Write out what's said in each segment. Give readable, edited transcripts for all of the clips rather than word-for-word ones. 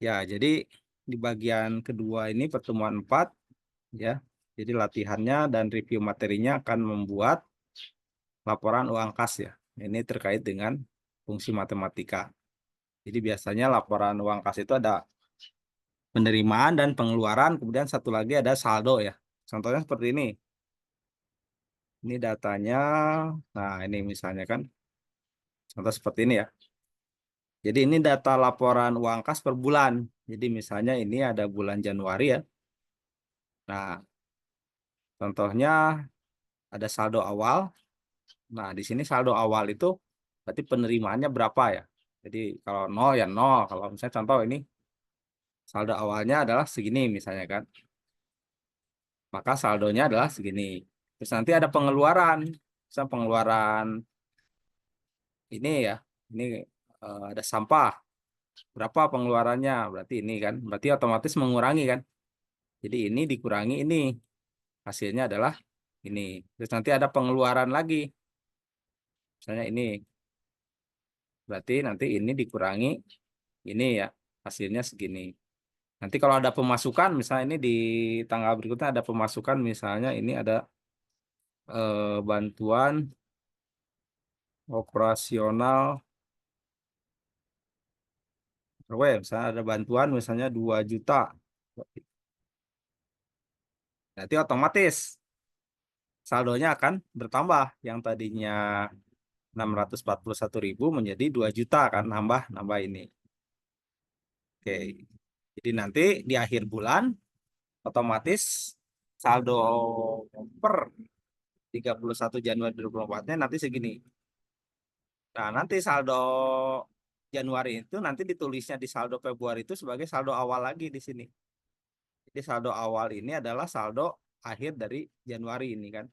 Ya, jadi di bagian kedua ini pertemuan 4 ya. Jadi latihannya dan review materinya akan membuat laporan uang kas ya. Ini terkait dengan fungsi matematika. Jadi biasanya laporan uang kas itu ada penerimaan dan pengeluaran, kemudian satu lagi ada saldo ya. Contohnya seperti ini. Ini datanya, nah ini misalnya kan, contoh seperti ini ya. Jadi ini data laporan uang kas per bulan. Jadi misalnya ini ada bulan Januari ya. Nah, contohnya ada saldo awal. Nah, di sini saldo awal itu berarti penerimaannya berapa ya? Jadi kalau nol ya nol. Kalau misalnya contoh ini saldo awalnya adalah segini misalnya kan. Maka saldonya adalah segini. Terus nanti ada pengeluaran. Misal pengeluaran ini ya. Ini ada sampah. Berapa pengeluarannya? Berarti ini kan. Berarti otomatis mengurangi kan. Jadi ini dikurangi ini. Hasilnya adalah ini. Terus nanti ada pengeluaran lagi. Misalnya ini. Berarti nanti ini dikurangi ini ya. Hasilnya segini. Nanti kalau ada pemasukan, misalnya ini di tanggal berikutnya ada pemasukan, misalnya ini ada bantuan operasional RW, misalnya ada bantuan misalnya 2 juta. Nanti otomatis saldonya akan bertambah. Yang tadinya 641.000 menjadi 2 juta kan, nambah ini. Oke. Jadi nanti di akhir bulan otomatis saldo per 31 Januari 2024-nya nanti segini. Nah, nanti saldo Januari itu nanti ditulisnya di saldo Februari itu sebagai saldo awal lagi di sini. Jadi saldo awal ini adalah saldo akhir dari Januari ini kan.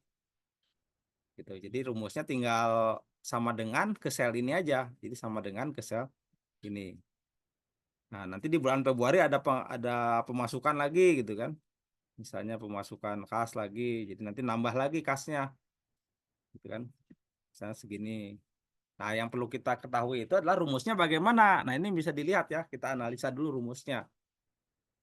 Gitu. Jadi rumusnya tinggal sama dengan ke sel ini aja. Jadi sama dengan ke sel ini. Nah, nanti di bulan Februari ada pemasukan lagi gitu kan. Misalnya pemasukan kas lagi. Jadi nanti nambah lagi kasnya gitu kan. Misalnya segini. Nah, yang perlu kita ketahui itu adalah rumusnya bagaimana. Nah, ini bisa dilihat ya. Kita analisa dulu rumusnya.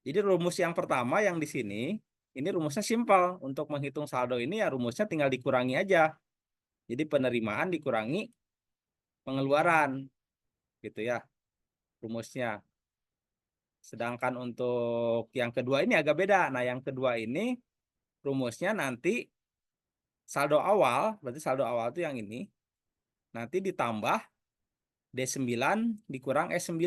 Jadi rumus yang pertama yang di sini, ini rumusnya simpel. Untuk menghitung saldo ini ya rumusnya tinggal dikurangi aja. Jadi penerimaan dikurangi pengeluaran, gitu ya rumusnya. Sedangkan untuk yang kedua ini agak beda. Nah, yang kedua ini rumusnya nanti saldo awal, berarti saldo awal itu yang ini, nanti ditambah D9 dikurang S9.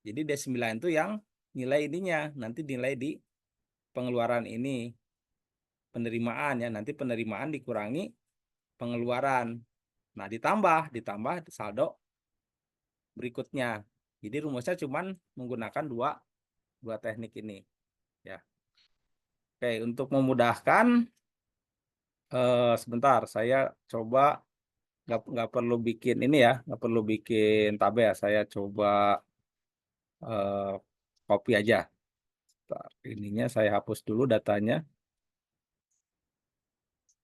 Jadi D9 itu yang nilai ininya, nanti nilai di pengeluaran ini, penerimaan ya, nanti penerimaan dikurangi pengeluaran. Nah, ditambah saldo berikutnya. Jadi rumusnya cuman menggunakan dua teknik ini ya. Oke, untuk memudahkan sebentar saya coba nggak perlu bikin ini ya, nggak perlu bikin tabel ya. Saya coba eh, copy aja. Bentar, ininya saya hapus dulu datanya.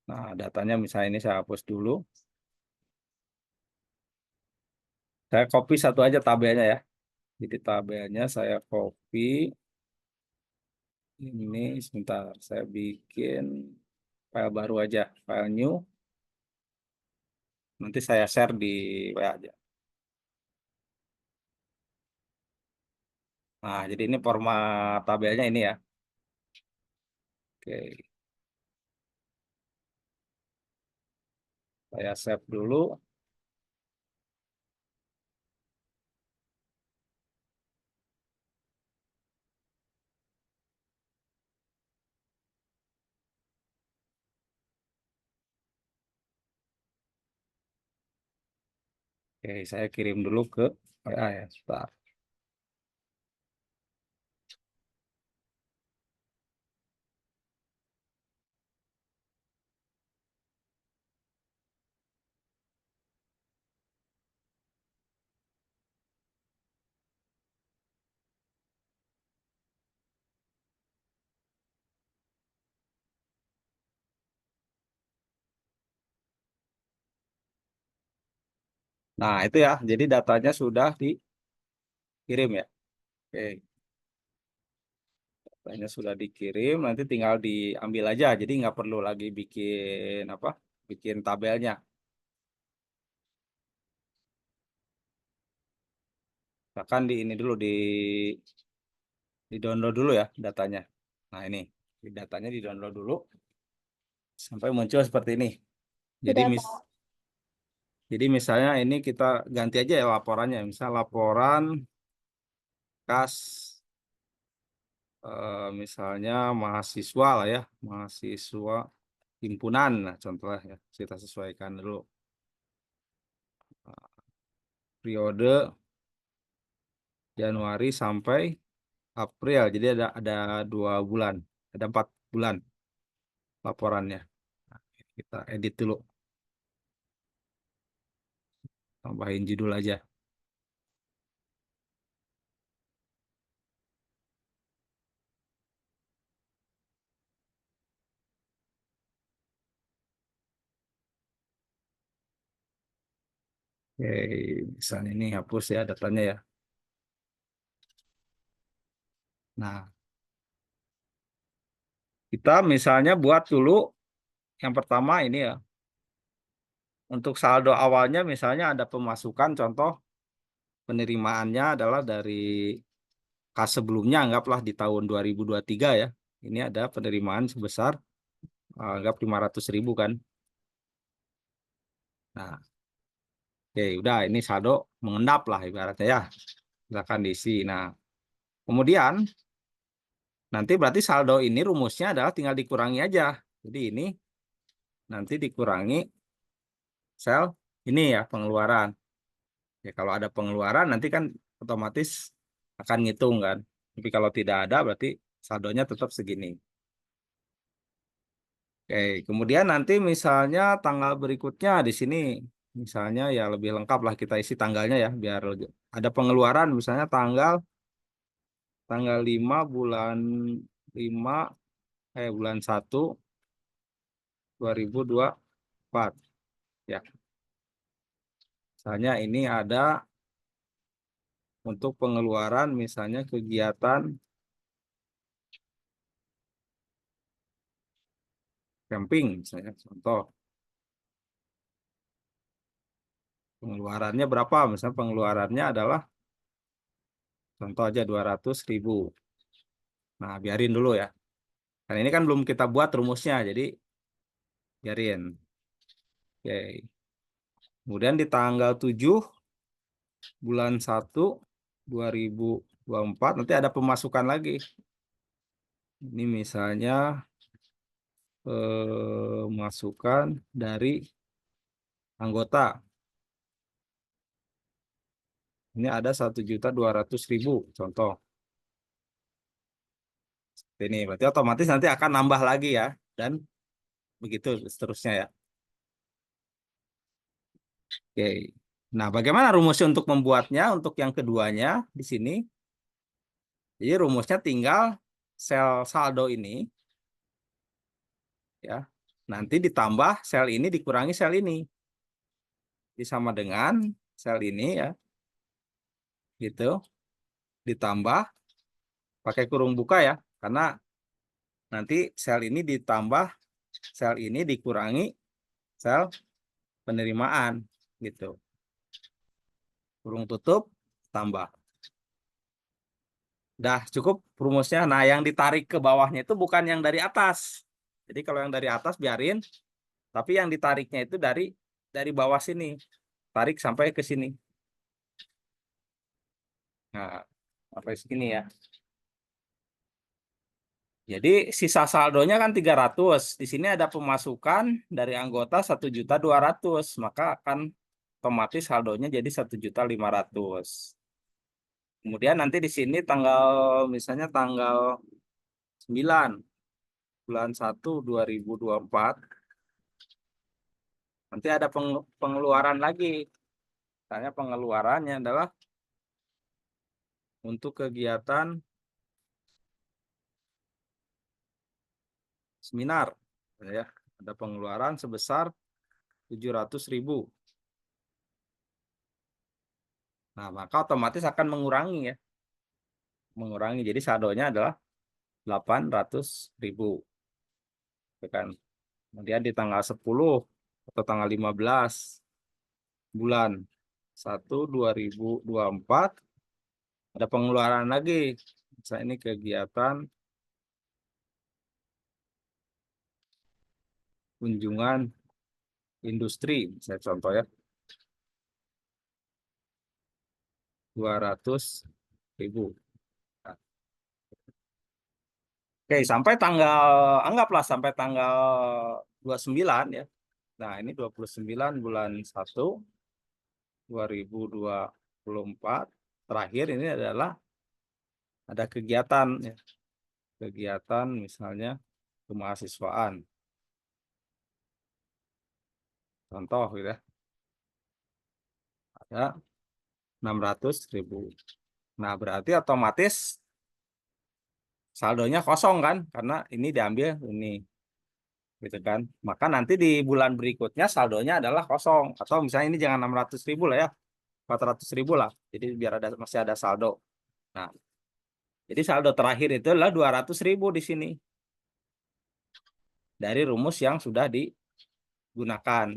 Nah, datanya misalnya ini saya hapus dulu. Saya copy satu aja tabelnya ya. Jadi tabelnya saya copy. Ini sebentar, saya bikin file baru aja, file new. Nanti saya share di WA aja. Nah, jadi ini format tabelnya ini ya. Oke, saya save dulu. Oke, saya kirim dulu ke WA ya. Sebentar. Nah, itu ya. Jadi datanya sudah dikirim ya. Oke. Datanya sudah dikirim, nanti tinggal diambil aja. Jadi nggak perlu lagi bikin apa? Bikin tabelnya. Bahkan di ini dulu di download dulu ya datanya. Nah ini di datanya di download dulu sampai muncul seperti ini. Jadi Sudah, mis Pak. jadi misalnya ini kita ganti aja ya laporannya. Misal laporan kas misalnya mahasiswa lah ya, mahasiswa himpunan. Nah, contohnya ya, kita sesuaikan dulu. Periode Januari sampai April. Jadi ada 2 bulan, ada 4 bulan laporannya. Nah, kita edit dulu, tambahin judul aja. Oke, misalnya ini hapus ya datanya ya. Nah, kita misalnya buat dulu yang pertama ini ya. Untuk saldo awalnya misalnya ada pemasukan, contoh penerimaannya adalah dari kas sebelumnya, anggaplah di tahun 2023 ya. Ini ada penerimaan sebesar anggap 500.000 kan. Nah, oke, udah ini saldo mengendap lah ibaratnya ya. Silakan diisi. Nah, kemudian nanti berarti saldo ini rumusnya adalah tinggal dikurangi aja. Jadi ini nanti dikurangi sel ini ya pengeluaran. Ya kalau ada pengeluaran nanti kan otomatis akan ngitung kan. Tapi kalau tidak ada berarti saldonya tetap segini. Oke, kemudian nanti misalnya tanggal berikutnya di sini misalnya ya lebih lengkap lah kita isi tanggalnya ya biar ada pengeluaran misalnya tanggal 5 bulan 5 bulan 1 2024 ya. Misalnya ini ada untuk pengeluaran misalnya kegiatan camping misalnya contoh pengeluarannya berapa? Misalnya pengeluarannya adalah contoh aja 200.000. Nah, biarin dulu ya. Karena ini kan belum kita buat rumusnya, jadi biarin. Oke. Kemudian di tanggal 7 bulan 1 2024 nanti ada pemasukan lagi. Ini misalnya masukan dari anggota. Ini ada 1.200.000 contoh. Ini berarti otomatis nanti akan nambah lagi ya dan begitu seterusnya ya. Oke. Nah, bagaimana rumusnya untuk membuatnya? Untuk yang keduanya di sini. Jadi rumusnya tinggal sel saldo ini ya. Nanti ditambah sel ini dikurangi sel ini. Jadi sama dengan sel ini ya. Gitu. Ditambah pakai kurung buka ya. Karena nanti sel ini ditambah sel ini dikurangi sel penerimaan gitu. Kurung tutup tambah. Dah cukup rumusnya. Nah, yang ditarik ke bawahnya itu bukan yang dari atas. Jadi kalau yang dari atas biarin, tapi yang ditariknya itu dari bawah sini. Tarik sampai ke sini. Nah, sampai segini ya. Jadi sisa saldonya kan 300. Di sini ada pemasukan dari anggota 1.200.000, maka akan otomatis saldonya jadi 1.500.000. Kemudian nanti di sini misalnya tanggal 9 bulan 1 2024 nanti ada pengeluaran lagi. Misalnya pengeluarannya adalah untuk kegiatan seminar. Ya, ada pengeluaran sebesar 700.000. Nah, maka otomatis akan mengurangi ya. Mengurangi. Jadi saldonya adalah 800.000, ya kan? Kemudian di tanggal 10 atau tanggal 15 bulan 1 2024 ada pengeluaran lagi. Misalnya ini kegiatan kunjungan industri, saya contoh ya, 200.000. Nah, oke, sampai tanggal, anggaplah sampai tanggal 29 ya. Nah, ini 29 bulan 1 2024. Terakhir ini adalah ada kegiatan ya. Kegiatan misalnya kemahasiswaan. Contoh gitu ya. Ada 600.000. Nah, berarti otomatis saldonya kosong kan? Karena ini diambil ini. Gitu kan. Maka nanti di bulan berikutnya saldonya adalah kosong. Atau misalnya ini jangan 600.000 lah ya. 400.000 lah. Jadi biar ada masih ada saldo. Nah, jadi saldo terakhir itu adalah 200.000 di sini. Dari rumus yang sudah digunakan.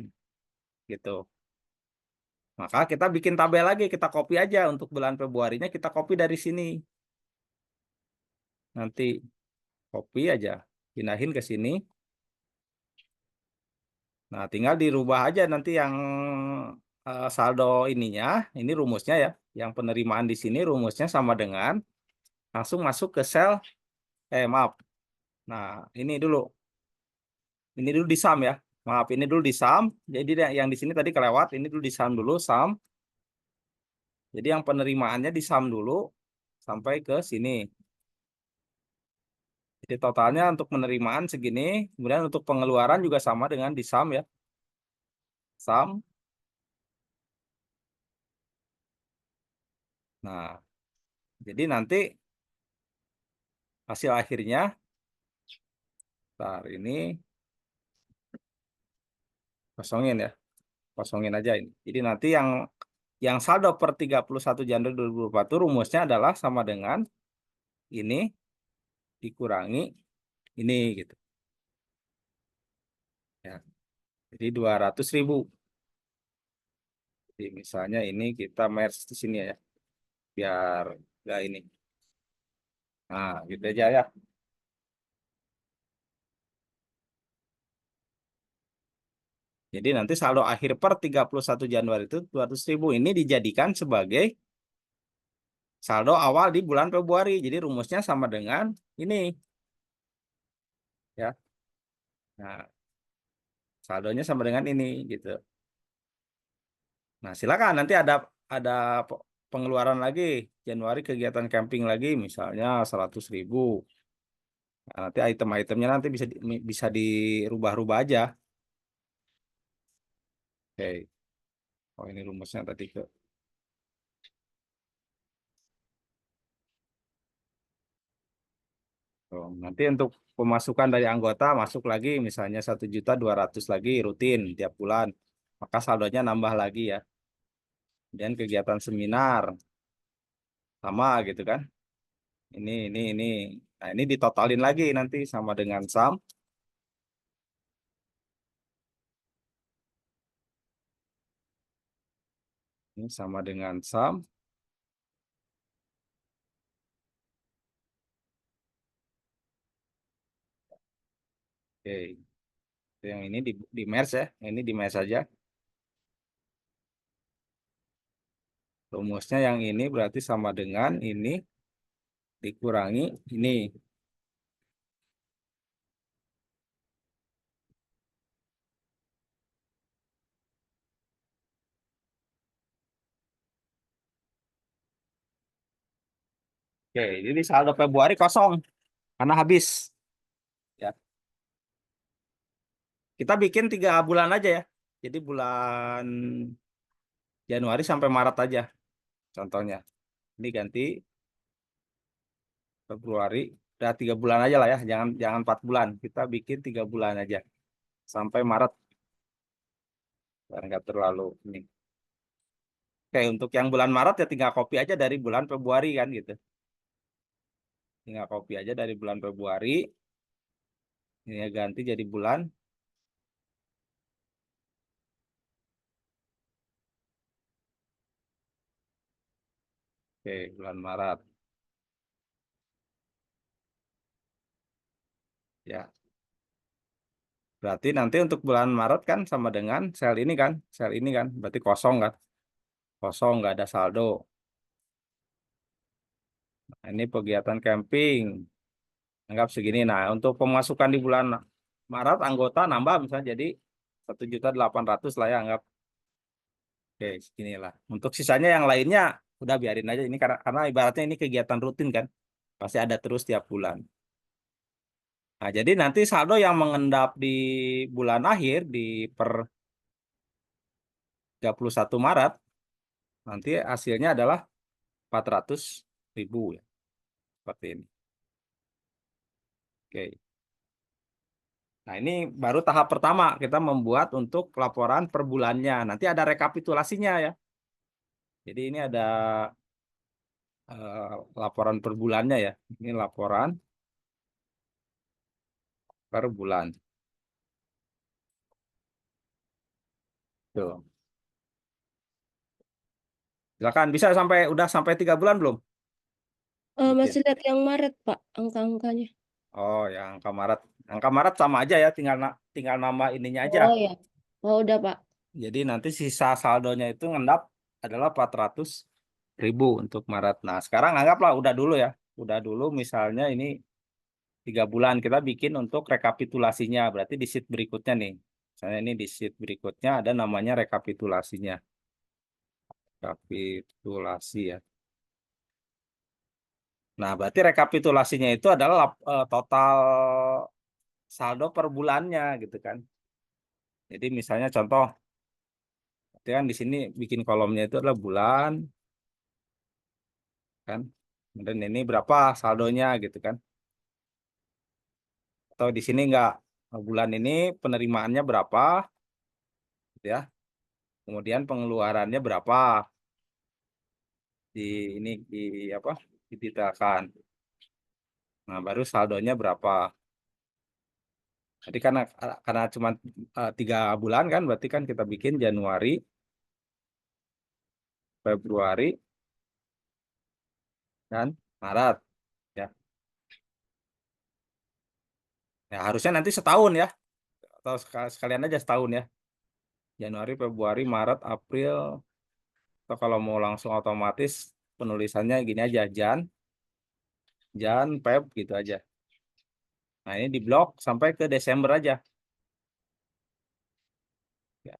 Gitu. Maka kita bikin tabel lagi. Kita copy aja. Untuk bulan Februarinya kita copy dari sini. Nanti copy aja. Pindahin ke sini. Nah, tinggal dirubah aja nanti yang saldo ininya. Ini rumusnya ya. Yang penerimaan di sini rumusnya sama dengan langsung masuk ke sel, maaf. Nah, ini dulu. Ini dulu di sum ya. Maaf, ini dulu di sum. Jadi yang di sini tadi kelewat. Ini dulu di sum dulu, sum. Jadi yang penerimaannya di sum dulu sampai ke sini. Jadi totalnya untuk penerimaan segini. Kemudian untuk pengeluaran juga sama dengan di sum ya. Sum. Nah, jadi nanti hasil akhirnya, ntar ini kosongin ya. Kosongin aja ini. Jadi nanti yang saldo per 31 Januari 2024 itu rumusnya adalah sama dengan ini dikurangi ini gitu. Ya. Jadi 200.000. Jadi misalnya ini kita merge di sini ya. Biar enggak ini. Nah, gitu aja ya. Jadi nanti saldo akhir per 31 Januari itu 200.000 ini dijadikan sebagai saldo awal di bulan Februari. Jadi rumusnya sama dengan ini ya. Nah, saldonya sama dengan ini gitu. Nah, silakan nanti ada pengeluaran lagi. Januari kegiatan camping lagi misalnya 100.000. Nah, nanti item-itemnya nanti bisa dirubah-rubah aja. Oke. Oh, ini rumusnya tadi ke. Oh, nanti untuk pemasukan dari anggota masuk lagi misalnya 1.200.000 lagi rutin tiap bulan. Maka saldonya nambah lagi ya. Dan kegiatan seminar sama gitu kan. Ini. Nah, ini ditotalin lagi nanti sama dengan sum. Ini sama dengan sum. Oke. Yang ini di merge ya. Ini di merge saja. Rumusnya yang ini berarti sama dengan ini dikurangi ini. Oke, jadi saldo Februari kosong karena habis. Ya, kita bikin 3 bulan aja ya. Jadi bulan Januari sampai Maret aja. Contohnya, ini ganti Februari. Udah 3 bulan aja lah ya. Jangan jangan 4 bulan. Kita bikin 3 bulan aja sampai Maret. Biar nggak terlalu ini. Oke, untuk yang bulan Maret ya tinggal copy aja dari bulan Februari kan gitu. tinggal copy aja dari bulan Februari. Ini ya ganti jadi bulan. Oke, bulan Maret. Ya, berarti nanti untuk bulan Maret kan sama dengan sel ini kan, sel ini kan, berarti kosong kan, kosong nggak ada saldo. Nah, ini kegiatan camping, anggap segini. Nah, untuk pemasukan di bulan Maret anggota nambah misalnya jadi 1.800.000 lah ya anggap. Oke, segini lah. Untuk sisanya yang lainnya udah biarin aja ini karena ibaratnya ini kegiatan rutin kan, pasti ada terus tiap bulan. Nah, jadi nanti saldo yang mengendap di bulan akhir di per 31 Maret nanti hasilnya adalah 400.000 ya, seperti ini. Oke. Nah, ini baru tahap pertama kita membuat untuk laporan per bulannya. Nanti ada rekapitulasinya ya. Jadi ini ada laporan per bulannya ya. Ini laporan per bulan. Tuh. Silakan bisa udah sampai 3 bulan belum bikin? Masih lihat yang Maret, Pak, angka-angkanya. Oh, yang angka Maret. Angka Maret sama aja ya, tinggal nama ininya aja. Oh ya. Oh udah, Pak. Jadi nanti sisa saldonya itu ngendap adalah 400.000 untuk Maret. Nah, sekarang anggaplah udah dulu ya. Udah dulu misalnya ini 3 bulan kita bikin untuk rekapitulasinya. Berarti di sheet berikutnya nih. Misalnya ini di sheet berikutnya ada namanya rekapitulasinya. Rekapitulasi ya. Nah, berarti rekapitulasinya itu adalah total saldo per bulannya gitu kan. Jadi misalnya contoh, berarti kan di sini bikin kolomnya itu adalah bulan kan. Dan ini berapa saldonya gitu kan. Atau di sini enggak bulan ini penerimaannya berapa gitu ya. Kemudian pengeluarannya berapa di ini di apa? Didetailkan. Nah, baru saldonya berapa. Jadi karena cuma 3 bulan kan berarti kan kita bikin Januari, Februari dan Maret ya. Ya harusnya nanti setahun ya atau sekalian aja setahun ya. Januari, Februari, Maret, April, atau kalau mau langsung otomatis penulisannya gini aja Jan, Feb gitu aja. Nah, ini di blok sampai ke Desember aja. Ya.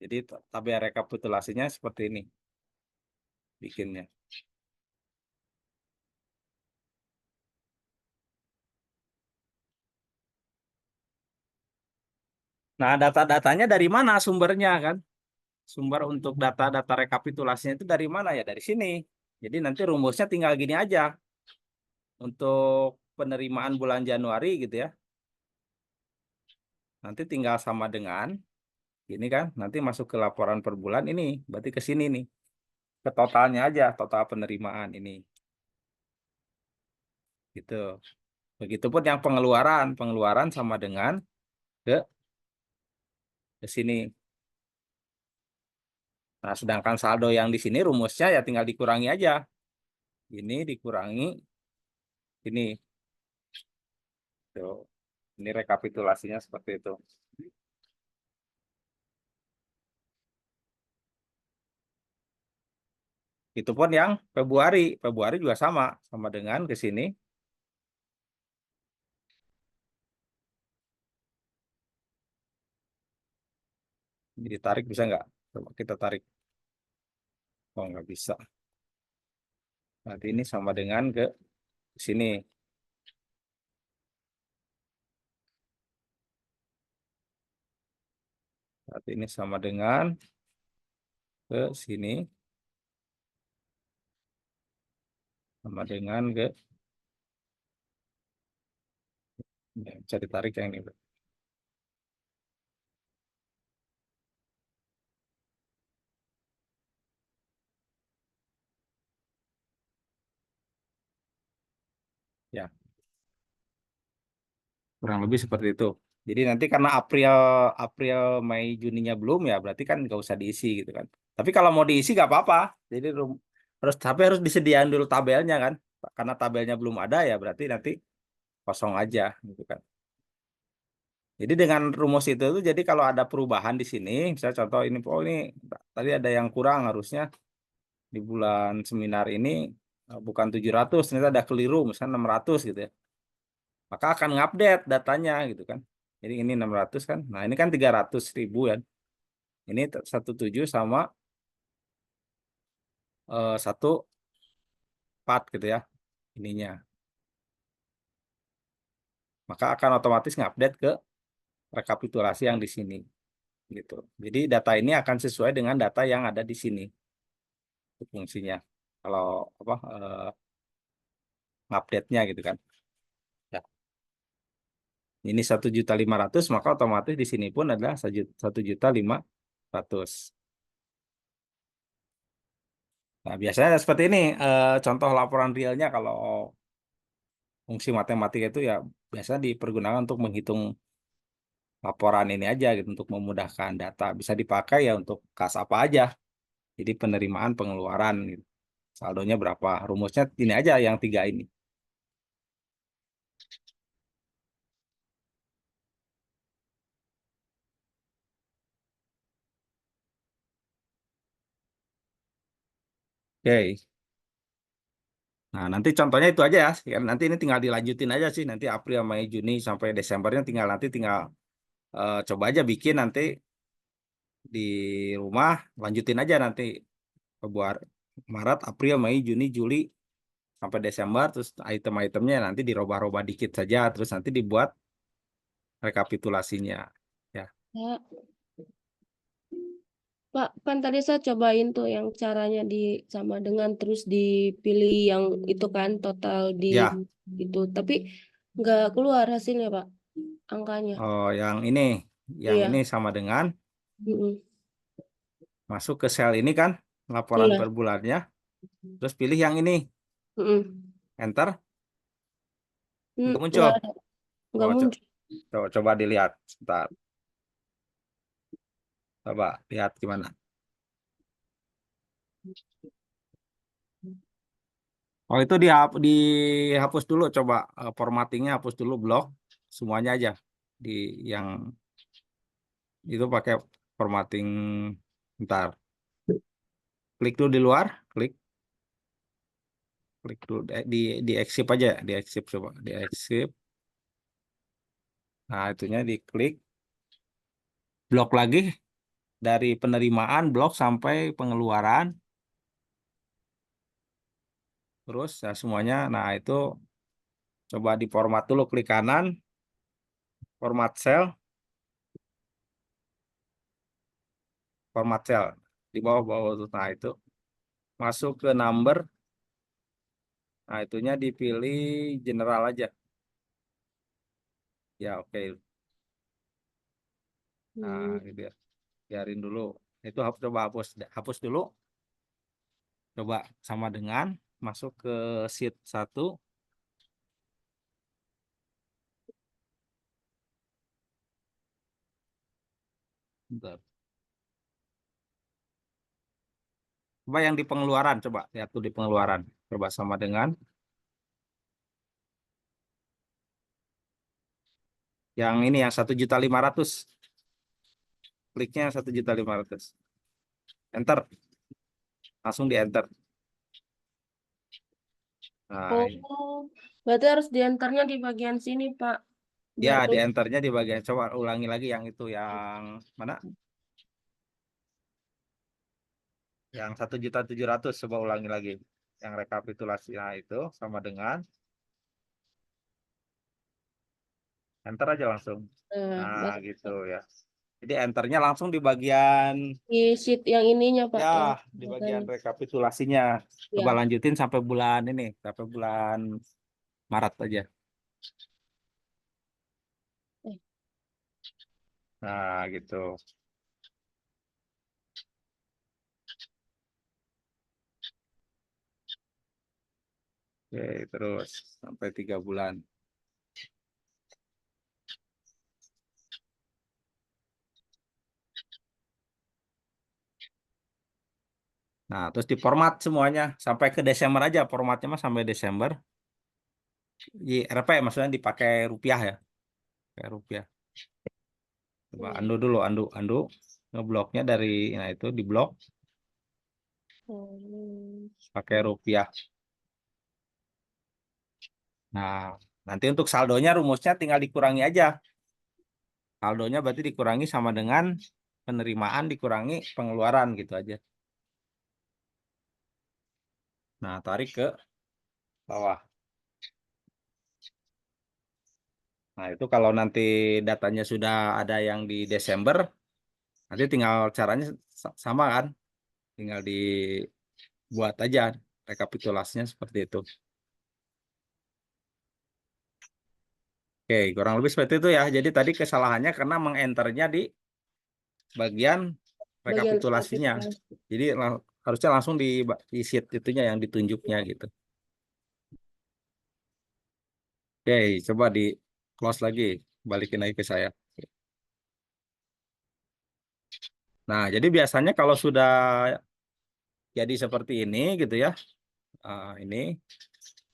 Jadi tabel rekapitulasinya seperti ini bikinnya. Nah, data-datanya dari mana sumbernya kan? Sumber untuk data-data rekapitulasinya itu dari mana ya? Dari sini. Jadi nanti rumusnya tinggal gini aja. Untuk penerimaan bulan Januari gitu ya. Nanti tinggal sama dengan ini kan. Nanti masuk ke laporan per bulan ini. Berarti ke sini nih. Ke totalnya aja, total penerimaan ini. Gitu. Begitupun yang pengeluaran. Pengeluaran sama dengan ke, ke sini. Nah, sedangkan saldo yang di sini rumusnya ya tinggal dikurangi aja. Ini dikurangi ini. Tuh. Ini rekapitulasinya seperti itu. Itu pun yang Februari. Februari juga sama dengan ke sini. Ini ditarik bisa nggak? Coba kita tarik. Oh, nggak bisa. Nanti ini sama dengan ke sini. Nanti ini sama dengan ke sini. Sama dengan ke, ya, bisa ditarik yang ini. Ya, kurang lebih seperti itu. Jadi nanti karena April April Mei Juninya belum ya berarti kan nggak usah diisi gitu kan. Tapi kalau mau diisi nggak apa-apa. Jadi harus tapi harus disediain dulu tabelnya kan. Karena tabelnya belum ada ya berarti nanti kosong aja gitu kan. Jadi dengan rumus itu tuh jadi kalau ada perubahan di sini, misalnya contoh ini, oh ini tadi ada yang kurang harusnya di bulan seminar ini bukan 700, ternyata ada keliru misalnya 600 gitu ya. Maka akan ngupdate datanya gitu kan. Jadi ini 600 kan. Nah, ini kan 300.000 kan. Ini 17 sama 14 gitu ya ininya. Maka akan otomatis ngupdate ke rekapitulasi yang di sini gitu. Jadi data ini akan sesuai dengan data yang ada di sini fungsinya. Kalau apa ngupdate-nya gitu kan. Ya. Ini 1.500.000 maka otomatis di sini pun adalah 1.500.000. Nah, biasanya seperti ini contoh laporan realnya kalau fungsi matematika itu ya biasanya dipergunakan untuk menghitung laporan ini aja gitu untuk memudahkan data. Bisa dipakai ya untuk kas apa aja. Jadi penerimaan pengeluaran gitu. Saldonya berapa? Rumusnya ini aja yang tiga ini. Oke. Nah, nanti contohnya itu aja ya. Ya, nanti ini tinggal dilanjutin aja sih. Nanti April, Mei, Juni sampai Desembernya tinggal coba aja bikin nanti di rumah lanjutin aja nanti buat Maret, April, Mei, Juni, Juli sampai Desember terus item-itemnya nanti dirubah-rubah dikit saja terus nanti dibuat rekapitulasinya ya. Pak, Pak, kan tadi saya cobain tuh yang caranya di sama dengan terus dipilih yang itu kan total di Ya, itu, tapi nggak keluar hasilnya Pak, angkanya. oh yang ini Iya. sama dengan Mm-mm. masuk ke sel ini kan laporan Iya. per bulannya terus pilih yang ini Mm-mm. enter nggak muncul. Nggak ada, nggak Oh, muncul. coba dilihat sebentar, coba lihat gimana. Oh itu dihapus dulu coba formattingnya hapus dulu blok semuanya aja di yang itu pakai formatting ntar klik dulu di luar klik klik dulu di exit aja di exit coba di exit. Nah itunya diklik blok lagi dari penerimaan blok sampai pengeluaran terus ya semuanya. Nah itu coba di format dulu klik kanan format cell di bawah-bawah tuh. Nah itu masuk ke number. Nah itunya dipilih general aja ya oke. Nah Hmm. gitu ya biarin dulu itu coba hapus hapus dulu coba sama dengan masuk ke sheet 1. Bentar. Coba yang di pengeluaran coba lihat tuh di pengeluaran coba sama dengan yang ini yang 1.500.000 kliknya 1.500.000 enter langsung di enter. Nah ini. Oh, berarti harus diantarnya di bagian sini Pak, Ya biar di keluar. enternya di bagian coba ulangi lagi yang itu yang mana yang 1.700.000 coba ulangi lagi yang rekapitulasi. Nah itu sama dengan enter aja langsung. Nah, Nah baru gitu ya. Jadi enternya langsung di bagian di sheet yang ininya Pak, ya yang di bagian datanya. rekapitulasinya. Coba Ya. lanjutin sampai bulan ini, sampai bulan Maret aja. Eh, Nah gitu. Oke, terus sampai 3 bulan. Nah, terus diformat semuanya sampai ke Desember aja. Formatnya mah sampai Desember. Di RP maksudnya dipakai rupiah ya. Kayak rupiah. Coba Hmm. andu dulu, andu. Ngebloknya dari, nah itu diblok Hmm. pakai rupiah. Nah, nanti untuk saldonya rumusnya tinggal dikurangi aja. Saldonya berarti dikurangi sama dengan penerimaan dikurangi pengeluaran gitu aja. Nah, tarik ke bawah. Nah, itu kalau nanti datanya sudah ada yang di Desember, nanti tinggal caranya sama kan? Tinggal dibuat aja rekapitulasinya seperti itu. Oke, kurang lebih seperti itu ya. Jadi tadi kesalahannya karena mengenternya di bagian Bagian rekapitulasinya. rekapitulasi. Jadi harusnya langsung di sheet itunya yang ditunjuknya gitu. Oke, coba di close lagi, balikin lagi ke saya. Nah, jadi biasanya kalau sudah jadi seperti ini gitu ya, ini.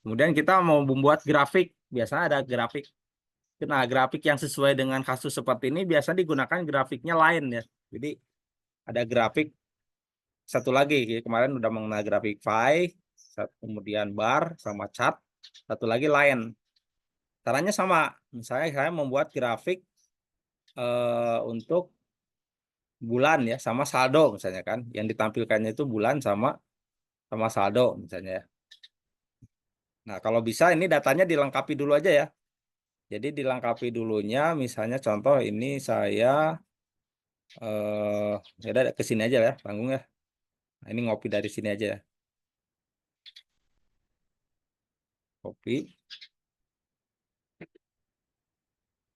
Kemudian kita mau membuat grafik, biasanya ada grafik. Nah, grafik yang sesuai dengan kasus seperti ini biasa digunakan grafiknya lain ya. Jadi ada grafik satu lagi, kemarin udah mengenal grafik pie, kemudian bar sama chart, satu lagi line. Caranya sama, misalnya saya membuat grafik untuk bulan ya sama saldo misalnya kan, yang ditampilkannya itu bulan sama sama saldo misalnya ya. Nah kalau bisa ini datanya dilengkapi dulu aja ya. Jadi dilengkapi dulunya, misalnya contoh ini saya ya udah ke sini aja ya panggung ya. Nah, ini ngopi dari sini aja ya. Kopi.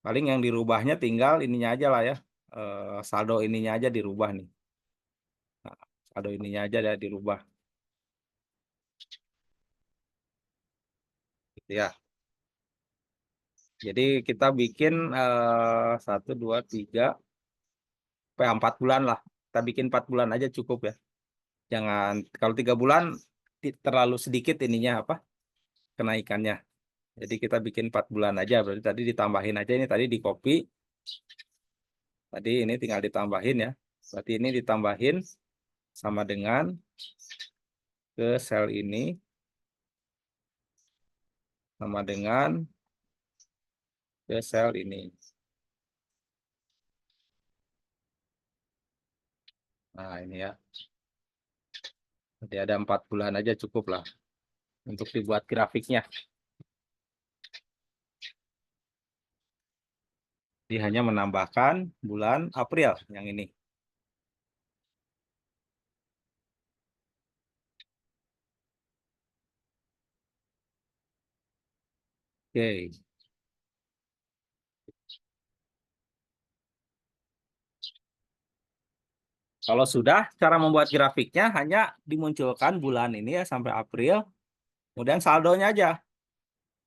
Paling yang dirubahnya tinggal ininya aja lah ya. Saldo ininya aja dirubah nih. Nah, saldo ininya aja ya dirubah. Gitu ya. Jadi kita bikin 1, 2, 3, sampai 4 bulan lah. Kita bikin 4 bulan aja cukup ya. Jangan kalau 3 bulan terlalu sedikit ininya apa kenaikannya. Jadi kita bikin 4 bulan aja. Berarti tadi ditambahin aja ini tadi di copy. Tadi ini tinggal ditambahin ya. Berarti ini ditambahin sama dengan ke sel ini sama dengan ke sel ini. Nah ini ya. Jadi ada 4 bulan aja cukup lah untuk dibuat grafiknya. Jadi hanya menambahkan bulan April yang ini. Oke. Kalau sudah, cara membuat grafiknya hanya dimunculkan bulan ini ya sampai April, kemudian saldonya aja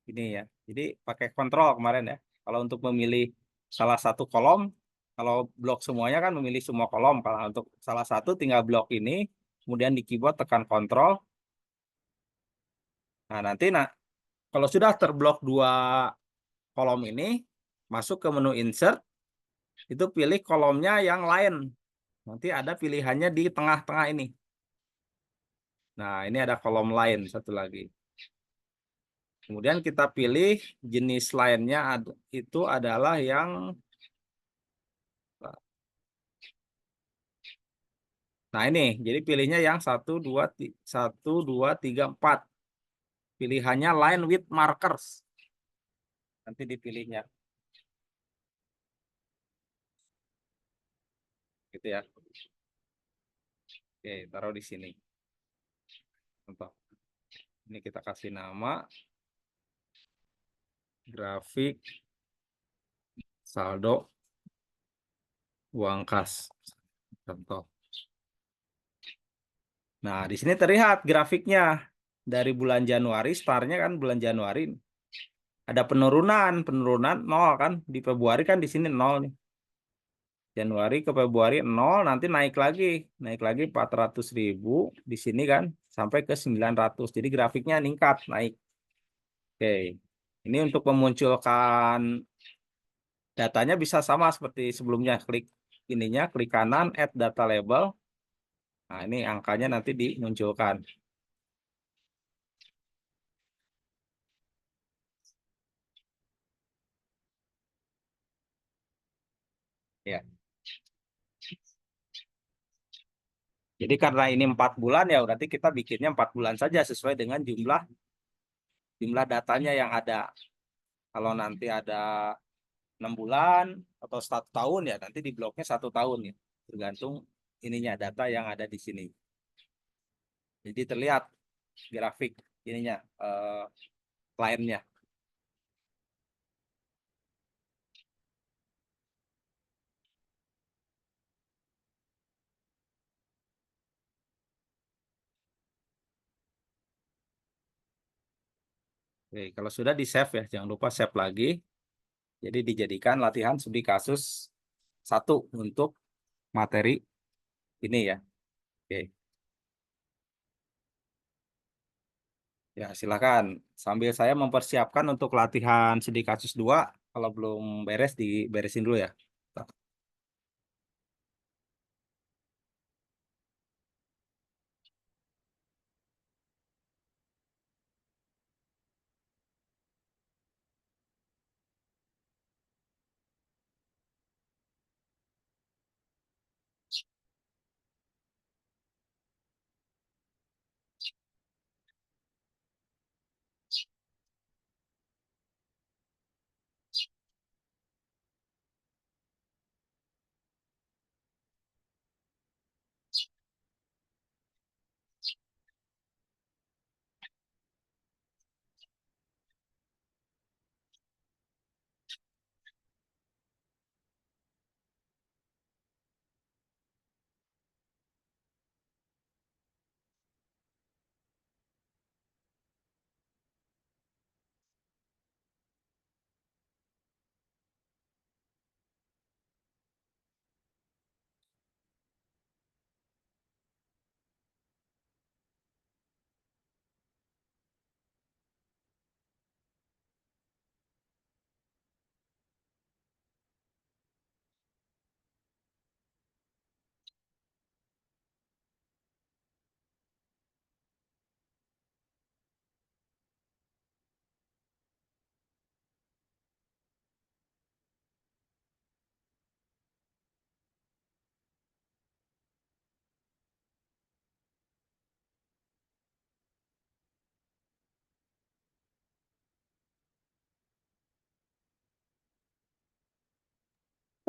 ini ya. Jadi pakai kontrol kemarin ya. Kalau untuk memilih salah satu kolom, kalau blok semuanya kan memilih semua kolom. Kalau untuk salah satu tinggal blok ini, kemudian di keyboard tekan kontrol. Nah nanti kalau sudah terblok 2 kolom ini, masuk ke menu insert, itu pilih kolomnya yang lain. Nanti ada pilihannya di tengah-tengah ini. Nah, ini ada kolom lain satu lagi. Kemudian kita pilih jenis lainnya itu adalah yang nah ini, jadi pilihnya yang 1, 2, 3, 4. Pilihannya line with markers. Nanti dipilihnya. Gitu ya. Oke, taruh di sini. Contoh. Ini kita kasih nama grafik saldo uang kas. Contoh. Nah, di sini terlihat grafiknya. dari bulan Januari, startnya kan bulan Januari. Ada penurunan 0 kan. Di Februari kan di sini 0 nih. Januari ke Februari 0, nanti naik lagi 400.000 di sini kan sampai ke 900. Jadi grafiknya meningkat, naik. Oke. Ini untuk memunculkan datanya bisa sama seperti sebelumnya. Klik ininya, klik kanan, add data label. Nah, ini angkanya nanti dimunculkan. Ya. Jadi karena ini 4 bulan ya berarti kita bikinnya 4 bulan saja sesuai dengan jumlah jumlah datanya yang ada. Kalau nanti ada 6 bulan atau 1 tahun ya nanti di bloknya 1 tahun ya. Tergantung ininya data yang ada di sini. Jadi terlihat grafik ininya lainnya. Oke, kalau sudah di save ya jangan lupa save lagi. Jadi dijadikan latihan studi kasus 1 untuk materi ini ya. Oke. Ya, silakan. Sambil saya mempersiapkan untuk latihan studi kasus 2, kalau belum beres diberesin dulu ya.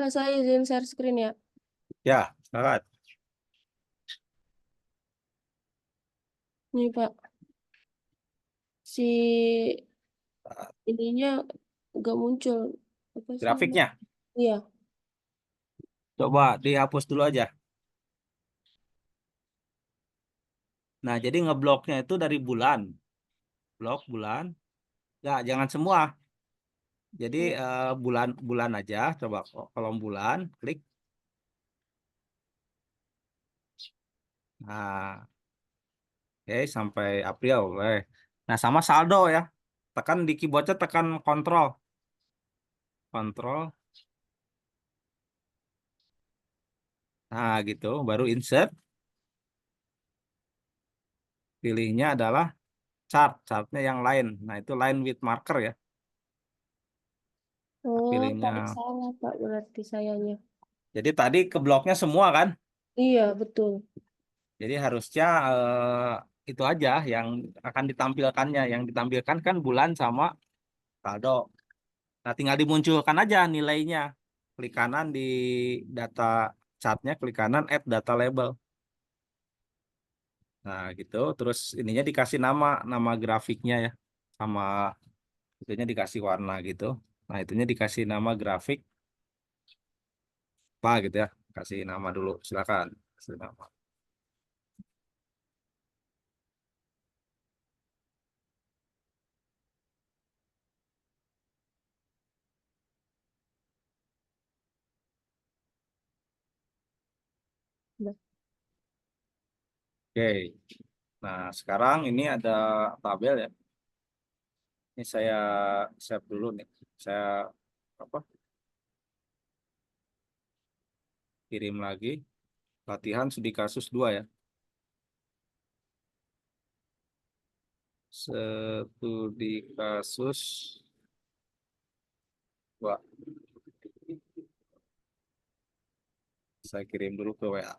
Pak, saya izin share screen ya. Ya, silakan. Nih Pak, si ininya nggak muncul. Apa sih namanya? Grafiknya Iya. coba dihapus dulu aja. Nah, jadi ngebloknya itu dari bulan. Blok bulan. Nggak, jangan semua. Jadi bulan-bulan aja. Coba kolom bulan, klik. Nah, oke sampai April. Nah, sama saldo ya. Tekan di keyboardnya, tekan kontrol. Kontrol. Nah, gitu. Baru insert. Pilihnya adalah chart. Chartnya yang lain. Nah, itu line with marker ya. Oh, tadi Pilihnya. salah Pak berarti sayanya. Jadi tadi ke bloknya semua kan. Iya, betul. Jadi harusnya itu aja yang akan ditampilkannya. Yang ditampilkan kan bulan sama saldo. Nah, tinggal dimunculkan aja nilainya. Klik kanan di data chartnya, klik kanan add data label. Nah, gitu. Terus ininya dikasih nama grafiknya ya. Sama itunya dikasih warna gitu. Nah, itunya dikasih nama grafik apa gitu ya. Kasih nama dulu, silakan. Kasih nama. Udah. Oke. Nah, sekarang ini ada tabel ya. Ini saya save dulu nih. Saya apa? Kirim lagi. Latihan studi kasus 2 ya. Studi kasus 2. Saya kirim dulu ke WA.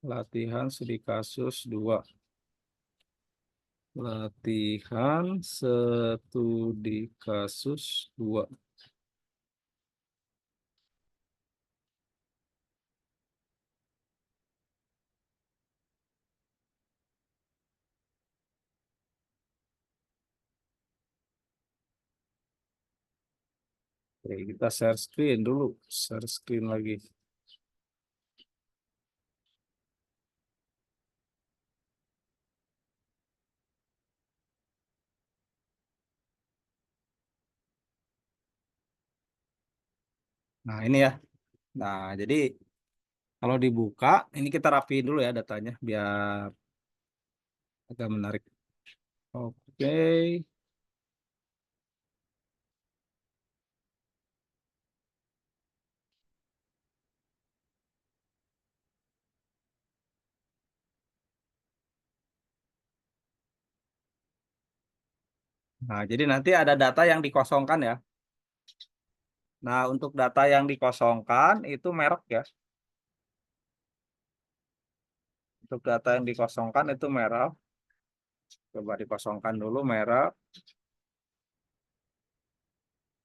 Latihan studi kasus 2. Latihan studi kasus 2. Oke, kita share screen dulu. Share screen lagi. Nah, ini ya. Nah, jadi kalau dibuka, ini kita rapiin dulu ya datanya biar agak menarik. Oke. Nah, jadi nanti ada data yang dikosongkan ya. Nah, untuk data yang dikosongkan itu merek ya. Untuk data yang dikosongkan itu merek. Coba dikosongkan dulu merek.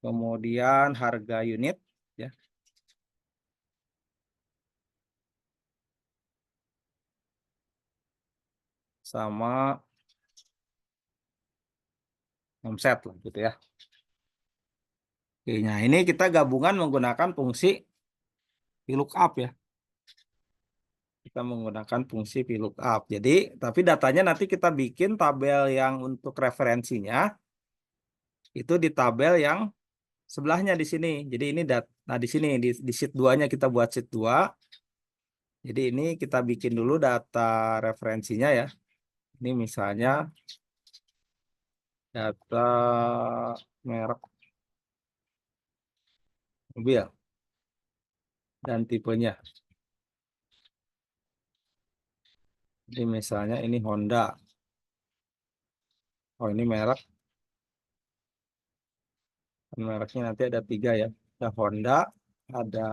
Kemudian harga unit ya. Sama omset lah gitu ya. Oke, nah ini kita gabungan menggunakan fungsi VLOOKUP ya. Kita menggunakan fungsi VLOOKUP. Jadi, tapi datanya nanti kita bikin tabel yang untuk referensinya itu di tabel yang sebelahnya di sini. Jadi ini nah di sini di sheet 2-nya kita buat sheet 2. Jadi ini kita bikin dulu data referensinya ya. Ini misalnya data merek mobil dan tipenya. Jadi misalnya ini Honda. Oh ini merek. Mereknya nanti ada 3 ya. Ada Honda, ada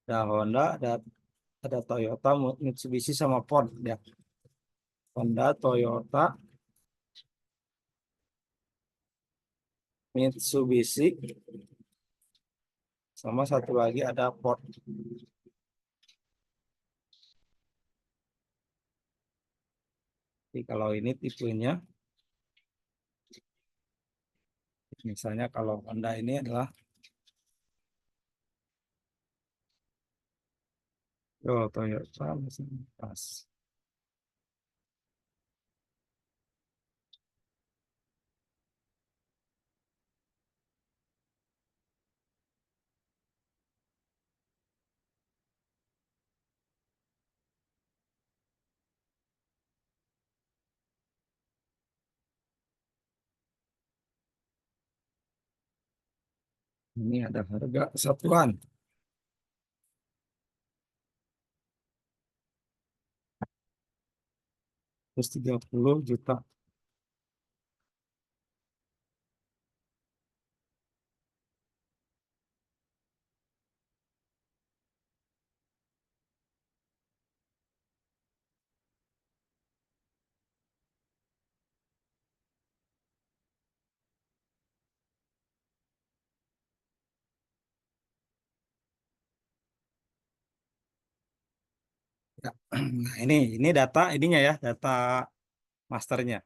Honda, ada Toyota, Mitsubishi sama Ford ya. Honda, Toyota, Mitsubishi, sama satu lagi ada Ford. Jadi kalau ini tipenya, misalnya kalau Honda ini adalah Toyota, misalnya pas. Ini ada harga satuan. Terus 30 juta. Ya. Nah, ini data ininya ya, data masternya.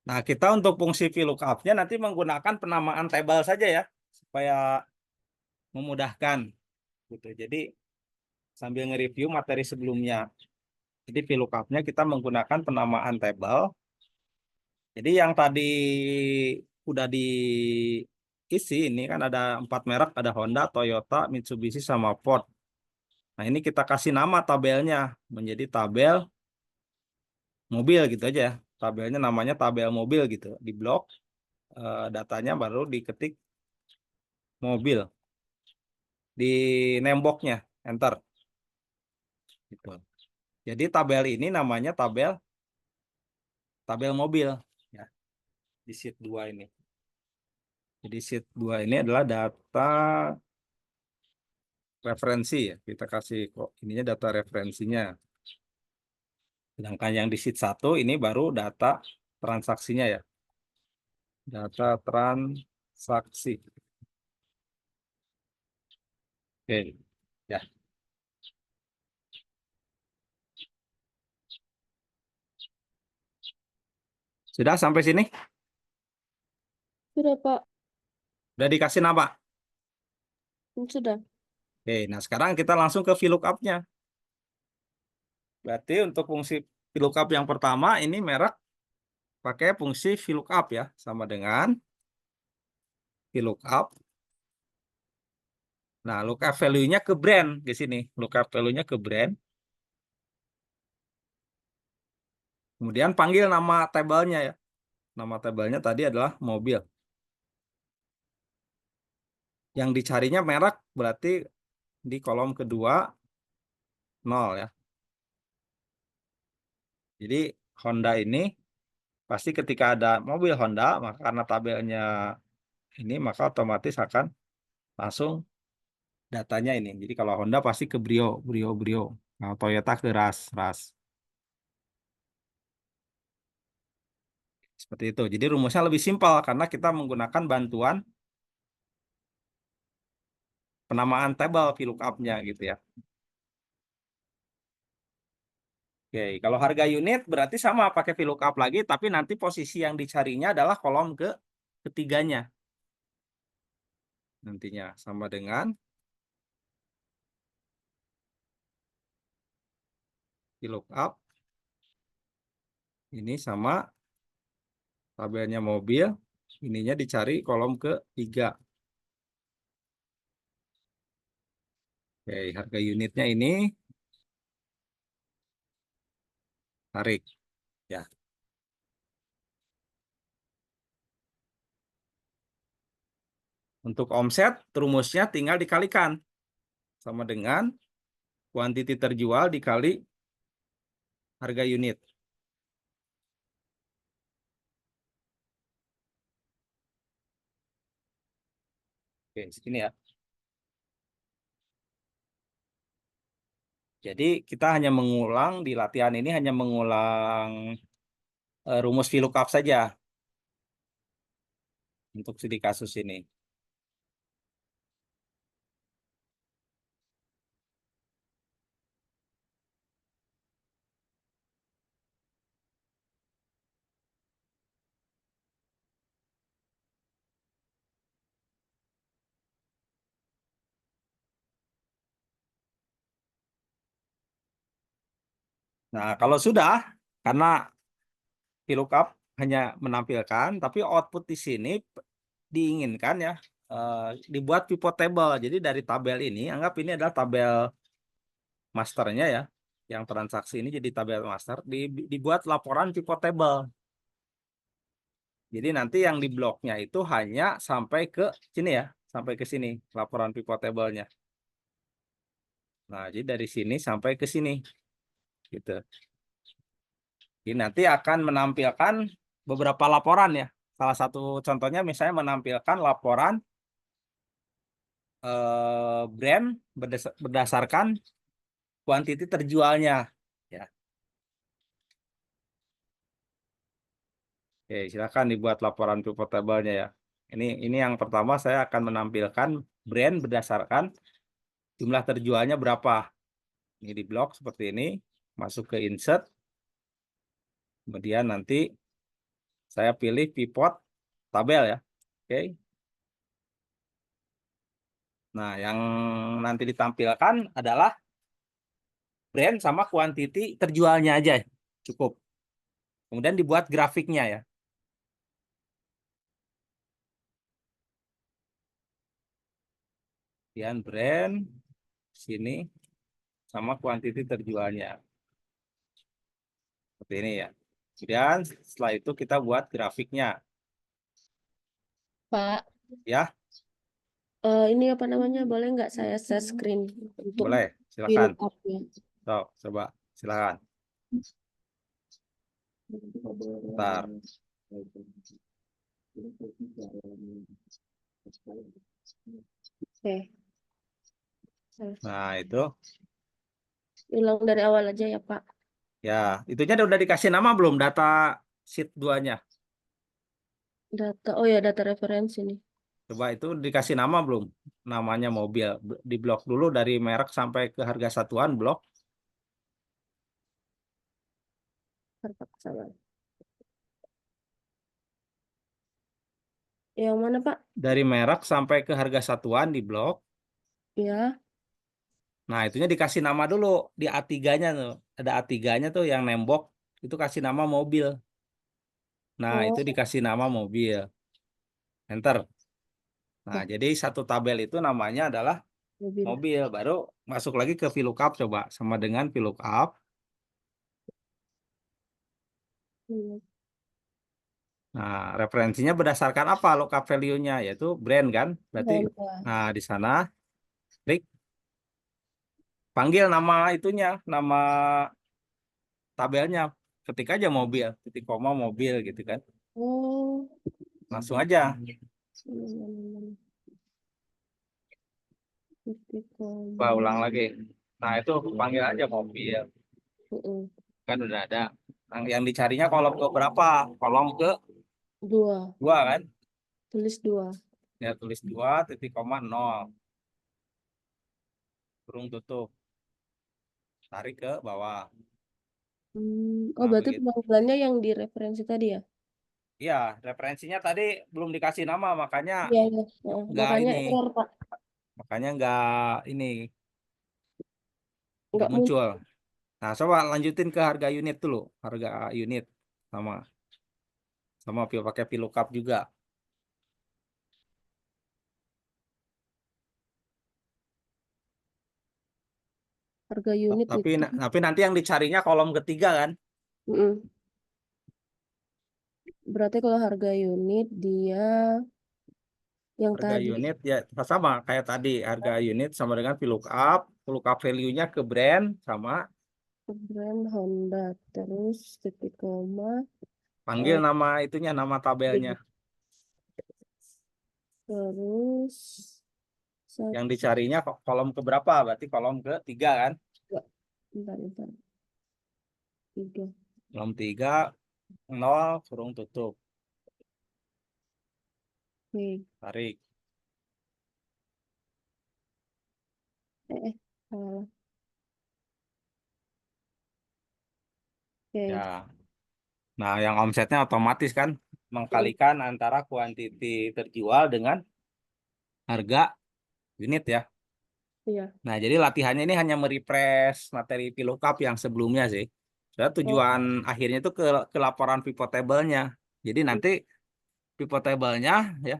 Nah, kita untuk fungsi VLOOKUP-nya nanti menggunakan penamaan tabel saja ya, supaya memudahkan gitu. Jadi sambil nge-review materi sebelumnya. Jadi VLOOKUP-nya kita menggunakan penamaan tabel. Jadi yang tadi udah diisi ini kan ada 4 merek, ada Honda, Toyota, Mitsubishi, sama Ford. Nah ini kita kasih nama tabelnya menjadi tabel mobil gitu aja. Tabelnya namanya tabel mobil gitu. Di blok datanya baru diketik mobil di nemboknya, enter. Gitu. Jadi tabel ini namanya tabel mobil ya di sheet 2 ini. Jadi sheet 2 ini adalah data referensi ya. Kita kasih kok ininya data referensinya. Sedangkan yang di sheet 1 ini baru data transaksinya ya. Data transaksi. Oke. Ya. Sudah sampai sini? Sudah, Pak. Udah dikasih nama? Sudah. Oke, nah sekarang kita langsung ke VLOOKUP-nya. Berarti untuk fungsi VLOOKUP yang pertama ini merek pakai fungsi VLOOKUP ya, sama dengan VLOOKUP. Nah, lookup value-nya ke brand di sini. Lookup value-nya ke brand. Kemudian panggil nama tabelnya ya. Nama tabelnya tadi adalah mobil. Yang dicarinya merek berarti di kolom kedua 0 ya. Jadi Honda ini pasti ketika ada mobil Honda, maka karena tabelnya ini maka otomatis akan langsung datanya ini. Jadi kalau Honda pasti ke Brio, Brio, Brio. Nah, Toyota ke Ras, Ras. Seperti itu. Jadi rumusnya lebih simpel karena kita menggunakan bantuan penamaan tabel VLOOKUP-nya gitu ya. Oke, kalau harga unit berarti sama pakai VLOOKUP lagi, tapi nanti posisi yang dicarinya adalah kolom ketiganya. Nantinya sama dengan VLOOKUP. Ini sama tabelnya mobil. Ininya dicari kolom ketiga. Oke, harga unitnya ini tarik. Ya. Untuk omset, rumusnya tinggal dikalikan. Sama dengan kuantiti terjual dikali harga unit. Oke, segini ya. Jadi kita hanya mengulang di latihan ini hanya mengulang rumus VLOOKUP saja untuk studi kasus ini. Nah, kalau sudah, karena VLOOKUP hanya menampilkan, tapi output di sini diinginkan ya dibuat pivot table. Jadi dari tabel ini, anggap ini adalah tabel masternya ya, yang transaksi ini jadi tabel master, dibuat laporan pivot table. Jadi nanti yang di bloknya itu hanya sampai ke sini ya, sampai ke sini laporan pivot table-nya. Nah, jadi dari sini sampai ke sini, gitu. Jadi nanti akan menampilkan beberapa laporan ya. Salah satu contohnya misalnya menampilkan laporan brand berdasarkan kuantiti terjualnya. Ya, oke, silakan dibuat laporan pivot table-nya ya. Ini yang pertama saya akan menampilkan brand berdasarkan jumlah terjualnya berapa. Ini di blok seperti ini, masuk ke insert, kemudian nanti saya pilih pivot tabel ya. Oke. Nah, yang nanti ditampilkan adalah brand sama kuantiti terjualnya aja. Cukup. Kemudian dibuat grafiknya ya. Kemudian brand sini sama kuantiti terjualnya. Seperti ini ya. Kemudian setelah itu kita buat grafiknya. Pak, Ya, ini apa namanya? Boleh nggak saya share screen untuk boleh. Silakan. VLOOKUP-nya? So, coba. Silakan. Bentar. Oke, Nah, itu. ulang dari awal aja ya, Pak. Ya, itunya udah dikasih nama belum data sheet 2-nya? Data, oh ya data referensi nih. Coba itu dikasih nama belum? Namanya mobil. Di blok dulu dari merek sampai ke harga satuan blok. Terpaksa. Yang mana, Pak? Dari merek sampai ke harga satuan di blok. Ya. Nah, itunya dikasih nama dulu di A3-nya tuh. Ada A3-nya tuh yang nembok itu kasih nama mobil. Nah, itu Oh, dikasih nama mobil. Enter. Nah, oke. jadi satu tabel itu namanya adalah Mobil. mobil. Baru masuk lagi ke VLOOKUP coba sama dengan VLOOKUP. Iya. Nah, referensinya berdasarkan apa lookup value-nya? Yaitu brand kan? Berarti Ya. nah di sana klik panggil nama itunya, nama tabelnya. Ketik aja mobil, titik koma mobil gitu kan. Oh. Langsung aja. Titik Coba koma. ulang lagi. Nah, itu panggil aja mobil. Mm-mm. Kan udah ada. Yang dicarinya kolom ke berapa? Kolom ke Dua. 2 kan? Tulis dua. Ya tulis 2 titik koma 0. Kurung tutup. Tarik ke bawah. Oh, Nah, berarti begitu. pemanggilannya yang di referensi tadi ya? Iya, referensinya tadi belum dikasih nama, makanya Iya, iya. nggak Makanya ini, error, Pak. makanya nggak ini, nggak Nggak muncul muncul. Nah, coba lanjutin ke harga unit dulu, harga unit sama sama pakai VLOOKUP juga. harga unit Tapi itu. tapi nanti yang dicarinya kolom ketiga kan, Mm-mm. Berarti kalau harga unit dia yang harga tadi unit ya sama kayak tadi, harga unit sama dengan VLOOKUP, VLOOKUP value-nya ke brand sama brand Honda, terus titik koma, panggil eh, nama itunya, nama tabelnya. terus Yang satu, dicarinya kolom ke berapa? Berarti kolom ke tiga kan? dua, bentar, tiga. Kolom 3 0 kurung tutup, Oke. tarik. Salah. Oke. Ya. Nah, yang omsetnya otomatis kan Mm, mengkalikan antara kuantiti terjual dengan harga unit ya. iya. Nah, jadi latihannya ini hanya merefresh materi VLOOKUP yang sebelumnya sih. Soalnya Oh, tujuan akhirnya itu ke laporan pivot table-nya. Jadi nanti pivot table-nya ya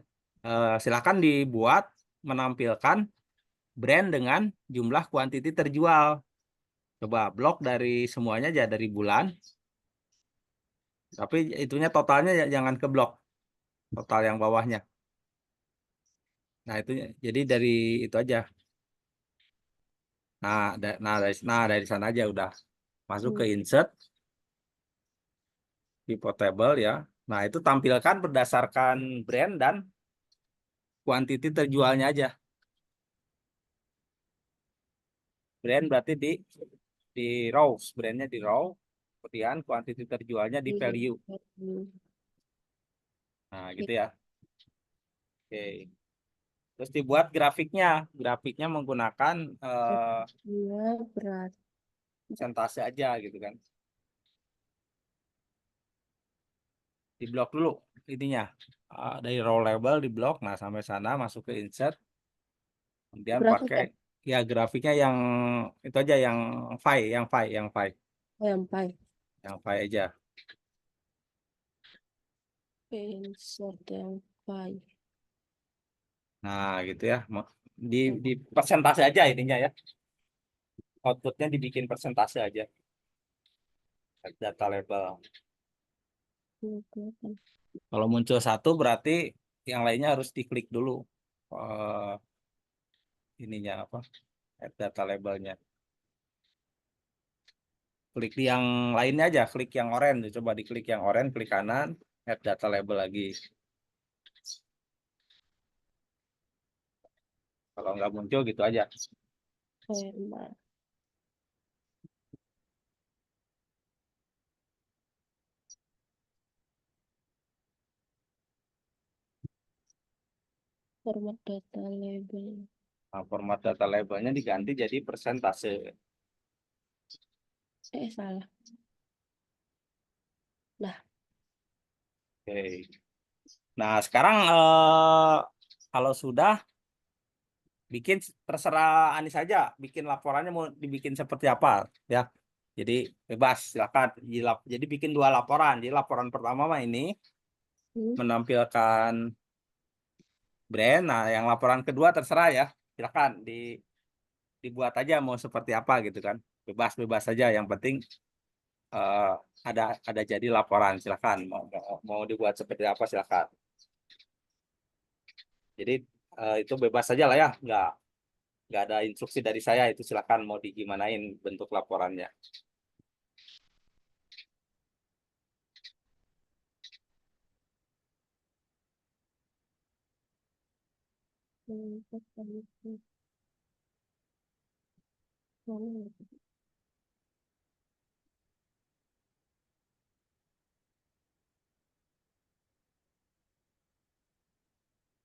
silakan dibuat menampilkan brand dengan jumlah kuantiti terjual. Coba blok dari semuanya aja dari bulan, tapi itunya totalnya jangan ke blok, total yang bawahnya. Nah, itu jadi dari itu aja. Dari sana aja udah masuk ke mm, insert pivot table ya. Nah, itu tampilkan berdasarkan brand dan kuantiti terjualnya aja. Brand berarti di rows, brandnya di row, kemudian kuantiti terjualnya di iya. value. Mm, Nah, gitu oke. ya. Oke. Terus dibuat grafiknya. Grafiknya menggunakan Iya, berat. persentase aja gitu kan. Di blok dulu intinya. Dari row label di blok. Nah, sampai sana masuk ke insert. Kemudian Grafik pakai ya? ya grafiknya yang itu aja, Oh, yang pi. yang file aja. Insert yang pi. Nah, gitu ya. Di persentase aja ininya ya. Outputnya dibikin persentase aja. Data label. Kalau muncul satu berarti yang lainnya harus diklik dulu. eh, ininya apa? Add data labelnya. Klik di yang lainnya aja, klik yang oranye. Coba diklik yang oranye, klik kanan, add data label lagi. Kalau nggak muncul gitu aja. Format. Format data label. Nah, format data labelnya diganti jadi persentase. Salah. Nah, Oke. Nah, sekarang kalau sudah bikin, terserah Anis aja bikin laporannya mau dibikin seperti apa ya. Jadi bebas silakan. Jadi bikin dua laporan. Jadi laporan pertama mah ini hmm, menampilkan brand. Nah, yang laporan kedua terserah ya. Silakan dibuat aja mau seperti apa gitu kan. Bebas-bebas saja. Yang penting eh, ada jadi laporan. Silakan mau dibuat seperti apa silakan. Jadi itu bebas saja lah ya. Nggak ada instruksi dari saya, itu silakan mau digimanain bentuk laporannya.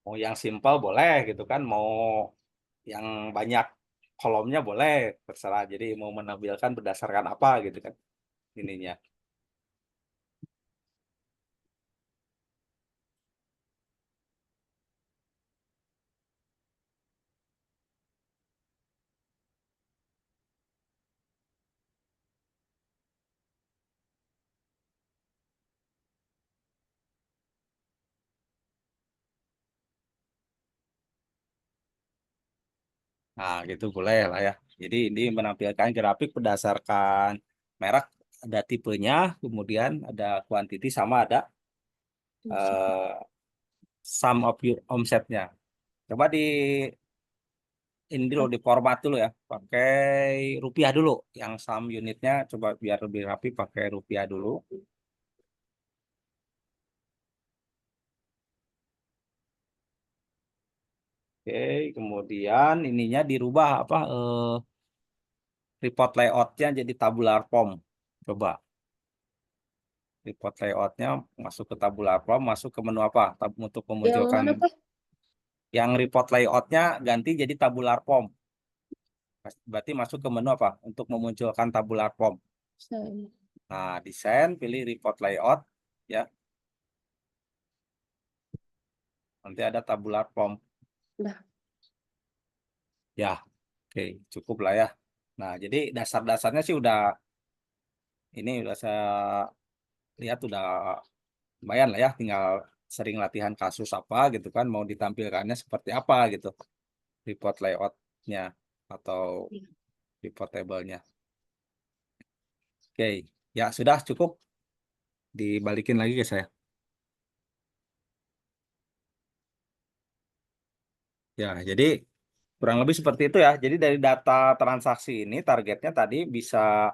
Mau yang simpel boleh gitu kan, mau yang banyak kolomnya boleh, terserah. Jadi mau menampilkan berdasarkan apa gitu kan ininya. Nah, gitu boleh lah ya. Jadi ini menampilkan grafik berdasarkan merek, ada tipenya, kemudian ada quantity sama ada eh, sum of omsetnya. Coba ini dulu di format dulu ya, pakai rupiah dulu. Yang sum unitnya coba biar lebih rapi pakai rupiah dulu. Oke, kemudian ininya dirubah apa report layoutnya jadi tabular form. Coba report layoutnya masuk ke tabular form, masuk ke menu apa? Untuk yang memunculkan mana Pak? yang report layoutnya ganti jadi tabular form. Berarti masuk ke menu apa? Untuk memunculkan tabular form. Saya. Nah, desain, pilih report layout, ya. Nanti ada tabular form. Nah, Ya, oke, cukup lah ya. Nah, jadi dasar-dasarnya sih udah saya lihat udah lumayan lah ya. Tinggal sering latihan kasus apa gitu kan, mau ditampilkannya seperti apa gitu. Report layoutnya atau report table-nya. Oke, ya sudah cukup. Dibalikin lagi ke saya. Ya, jadi kurang lebih seperti itu ya. Jadi dari data transaksi ini targetnya tadi bisa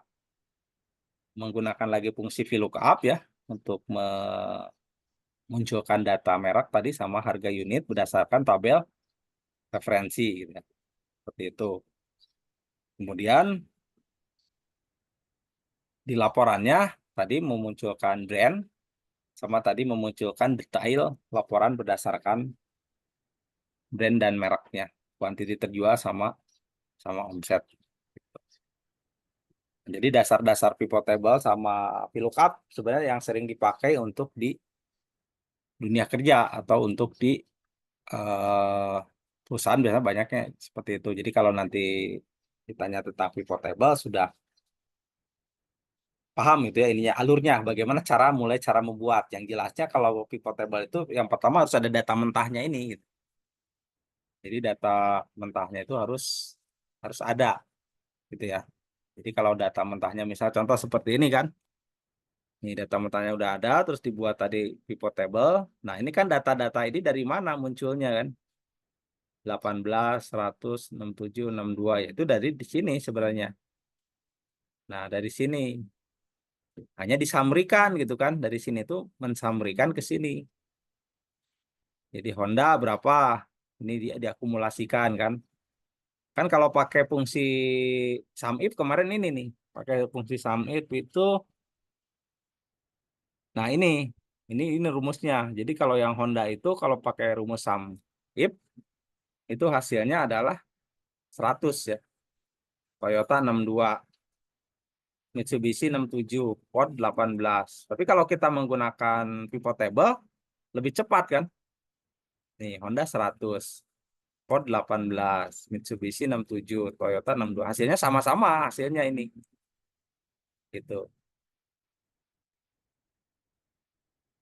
menggunakan lagi fungsi VLOOKUP ya untuk memunculkan data merek tadi sama harga unit berdasarkan tabel referensi gitu ya. Seperti itu. Kemudian di laporannya tadi memunculkan brand sama tadi memunculkan detail laporan berdasarkan brand dan mereknya, kuantiti terjual sama sama omset. Jadi dasar-dasar pivot table sama VLOOKUP sebenarnya yang sering dipakai untuk di dunia kerja atau untuk di eh, perusahaan biasanya banyaknya seperti itu. Jadi kalau nanti ditanya tentang pivot table sudah paham itu ya ininya alurnya bagaimana cara membuat. Yang jelasnya kalau pivot table itu yang pertama harus ada data mentahnya ini gitu. Jadi data mentahnya itu harus harus ada gitu ya. Jadi kalau data mentahnya misal contoh seperti ini kan. Ini data mentahnya udah ada terus dibuat tadi pivot table. Nah, ini kan data-data ini dari mana munculnya kan? 18, 100, 67, 62 ya itu dari di sini sebenarnya. Nah, dari sini hanya disamrikan gitu kan. Dari sini tuh mensamrikan ke sini. Jadi Honda berapa? Ini diakumulasikan kan. Kan kalau pakai fungsi sum if kemarin ini nih, pakai fungsi sum if itu nah ini rumusnya. Jadi kalau yang Honda itu kalau pakai rumus sum if itu hasilnya adalah 100 ya. Toyota 62, Mitsubishi 67, Ford 18. Tapi kalau kita menggunakan pivot table lebih cepat kan? Nih, Honda 100, Ford 18, Mitsubishi 67, Toyota 62. Hasilnya sama-sama hasilnya ini. Gitu.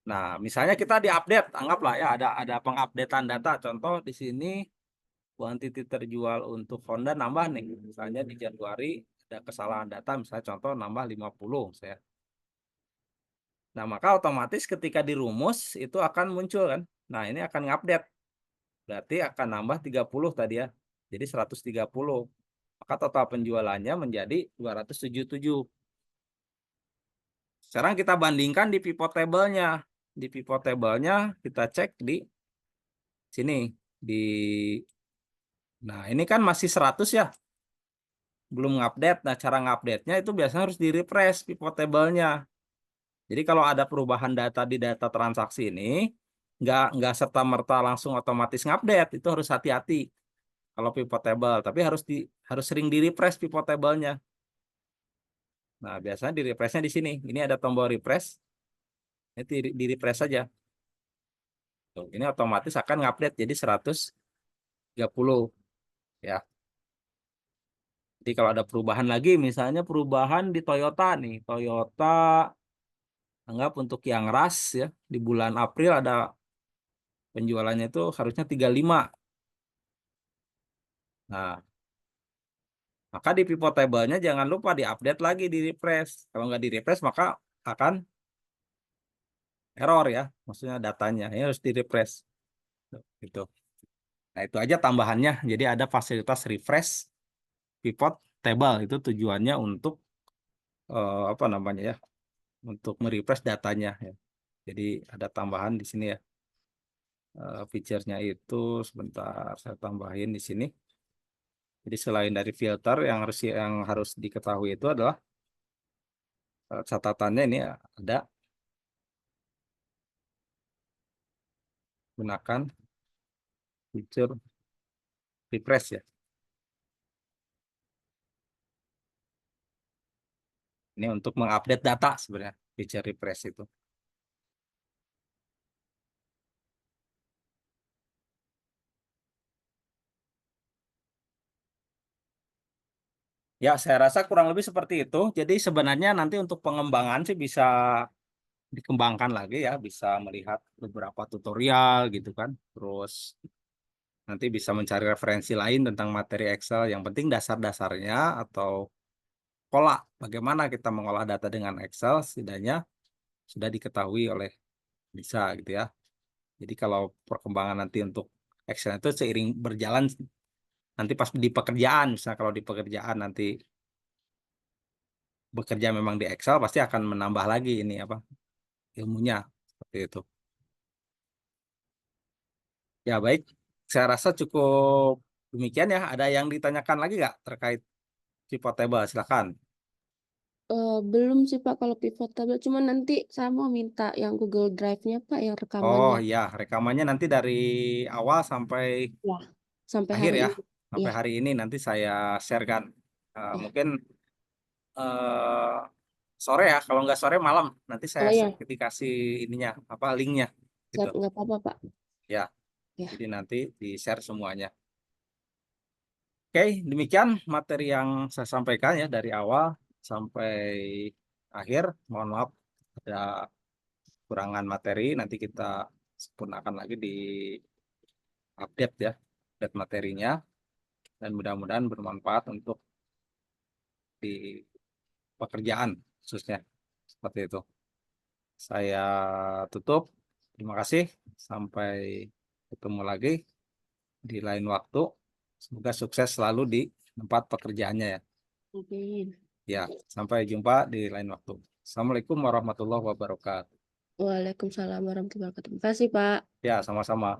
Nah, misalnya kita diupdate, anggaplah ya ada pengupdatean data. Contoh di sini kuantiti terjual untuk Honda nambah nih. Misalnya di Januari ada kesalahan data, misalnya contoh nambah 50 saya. Nah, maka otomatis ketika dirumus itu akan muncul kan. Nah, ini akan ngupdate. Berarti akan nambah 30 tadi ya. Jadi 130. Maka total penjualannya menjadi 277. Sekarang kita bandingkan di pivot table-nya. Di pivot table-nya kita cek di sini. Nah, ini kan masih 100 ya. Belum ngupdate. Nah, cara ngupdate-nya itu biasanya harus di-refresh pivot table-nya. Jadi kalau ada perubahan data di data transaksi ini, nggak serta merta langsung otomatis ngupdate, itu harus hati-hati kalau pivot table. Tapi harus sering di refresh pivot table-nya. Nah biasanya di refreshnya di sini. Ini ada tombol refresh, itu di refresh saja. Tuh, ini otomatis akan ngupdate jadi 130 ya. Jadi kalau ada perubahan lagi, misalnya perubahan di Toyota nih, Toyota anggap untuk yang rush ya di bulan April ada penjualannya itu harusnya 35. Nah, maka di pivot table-nya jangan lupa diupdate lagi di refresh. Kalau nggak di refresh maka akan error ya, maksudnya datanya ini harus di refresh. Gitu. Nah itu aja tambahannya. Jadi ada fasilitas refresh pivot table itu tujuannya untuk apa namanya ya, untuk merefresh datanya ya. Jadi ada tambahan di sini ya. Feature-nya itu sebentar saya tambahin di sini. Jadi selain dari filter yang harus diketahui itu adalah catatannya ini ya, ada gunakan feature refresh ya. Ini untuk mengupdate data sebenarnya feature refresh itu. Ya, saya rasa kurang lebih seperti itu. Jadi sebenarnya nanti untuk pengembangan sih bisa dikembangkan lagi ya, bisa melihat beberapa tutorial gitu kan. Terus nanti bisa mencari referensi lain tentang materi Excel. Yang penting dasar-dasarnya atau pola bagaimana kita mengolah data dengan Excel setidaknya sudah diketahui oleh bisa gitu ya. Jadi kalau perkembangan nanti untuk Excel itu seiring berjalan nanti pas di pekerjaan, misalnya kalau di pekerjaan nanti bekerja memang di Excel pasti akan menambah lagi ini apa ilmunya seperti itu. Ya baik, saya rasa cukup demikian ya. Ada yang ditanyakan lagi nggak terkait pivot table? Silakan. Belum sih Pak kalau pivot table, cuma nanti saya mau minta yang Google Drive-nya Pak, yang Oh rekamannya. iya, rekamannya nanti dari awal sampai Ya, sampai akhir hari ya. ini. Ya, Sampai hari ini nanti saya sharekan. ya. Mungkin eh, sore ya, kalau nggak sore malam nanti saya Oh ya, dikasih ininya apa linknya gitu. siap, nggak apa-apa Pak. Ya, Ya, jadi nanti di share semuanya. Oke, demikian materi yang saya sampaikan ya dari awal sampai akhir. Mohon maaf ada kurangan materi. Nanti kita sempurnakan lagi di update ya, update materinya. Dan mudah-mudahan bermanfaat untuk di pekerjaan khususnya. Seperti itu. Saya tutup. Terima kasih. Sampai ketemu lagi di lain waktu. Semoga sukses selalu di tempat pekerjaannya ya. Amin. Ya, sampai jumpa di lain waktu. Assalamualaikum warahmatullahi wabarakatuh. Waalaikumsalam warahmatullahi wabarakatuh. Terima kasih, Pak. Ya, sama-sama.